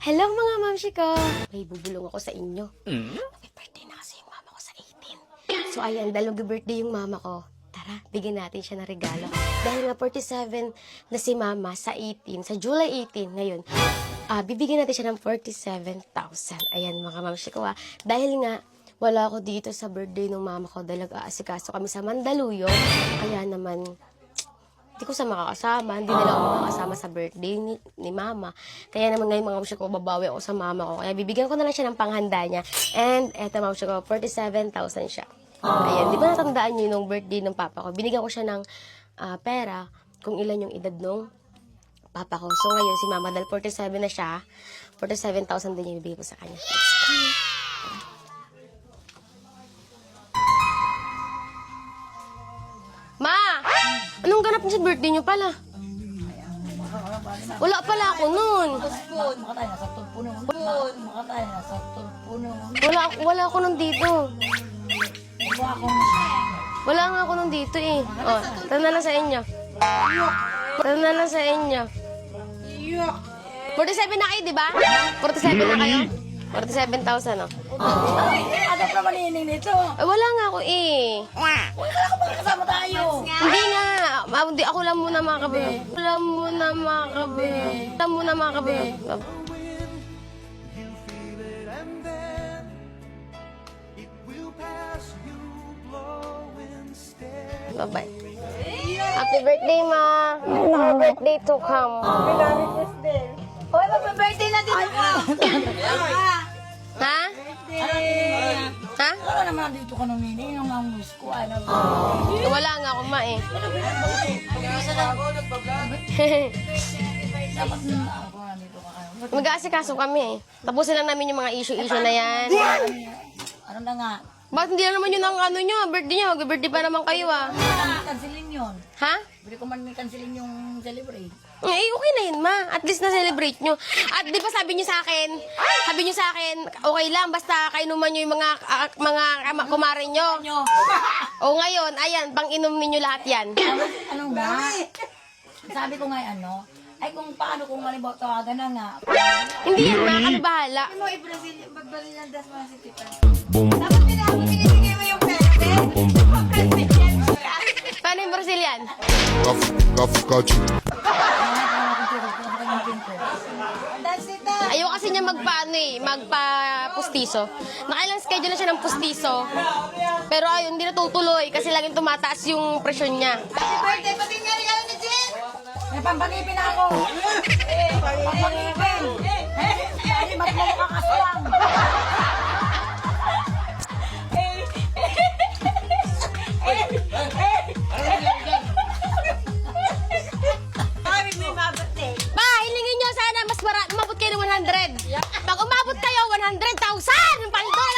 Hello mga mamshi ko! May bubulong ako sa inyo. May birthday na kasi yung mama ko sa 18. So ayan, dalawang birthday yung mama ko. Tara, bigyan natin siya ng regalo. Dahil nga 47 na si mama sa 18, sa July 18 ngayon, bibigyan natin siya ng 47,000. Ayan mga mamshi ko Dahil nga, wala ako dito sa birthday ng mama ko dahil nag-aasikaso kami sa Mandaluyong. Kaya naman, hindi ko sa makakasama, hindi nila ako makakasama sa birthday ni mama. Kaya naman ngayon mga mamsi ko, babawi ako sa mama ko. Kaya bibigyan ko na lang siya ng panghanda niya. And eto mamsi ko, 47,000 siya. Ayan, di ba natandaan niyo nung birthday ng papa ko? Binigyan ko siya ng pera kung ilan yung edad nung papa ko. So ngayon si mama, dahil 47 na siya, 47,000 din yung ibigay ko sa kanya. Ma! Anong ganap niyo sa birthday niyo pala? Wala pala ako nun. Makatay na sa tulpo nung. Makatay na sa tulpo nung. Wala ako nandito. Wala nga ako nandito eh. Oh, tara na lang sa inyo. Tara na lang sa inyo. 47 na kayo, di ba? 47 na kayo? 47,000, oh. Ano pa naman hining nito? Wala nga ako eh. Wala ka ba kasama tayo? Hindi nga. Hindi, ako lang muna mga kabebe. Lang muna mga kabebe. Lang muna mga kabebe. Bye-bye. Happy birthday, Ma. Happy birthday to come. Hoy, mag-birthday na din ako! Ha? Ha? Ano naman dito ka nung nini? Nung ang wish ko, ano? Wala nga ako, Ma eh. Dapat na ako nandito ka kayo. Mag-aasikaso kami eh. Tapusin lang namin yung mga issue-issue na yan. Ano na nga? Bakit hindi na naman yun ang ano nyo? Birthday nyo. Mag-birthday pa naman kayo Cancelin yun. Ha? Bili ko man may cancelin yung celebrate. Eh, okay na yun, Ma. At least na-celebrate nyo. At di ba sabi nyo sa akin, okay lang, basta kainuman nyo yung mga kumarin nyo. O ngayon, ayan, pang-inom ninyo lahat yan. Ano nga? Sabi ko nga ano, ay kung paano kung halimbawa tawagan na nga. Hindi yan, Ma. Kami bahala. Paano yung Brazilian? Kafkachi. Ayaw kasi niya magpa-pustiso. Nakailang schedule na siya ng pustiso. Pero ayun, hindi natutuloy kasi laging tumataas yung presyon niya. Birthday, pati nga regalo ni Jen! May pampanipin ako! Pampanipin! Ay, matlong kang aswang! Ba, hilingin niyo sana mas umabot kayo ng 100. Pag umabot kayo, 100,000 ang paldo!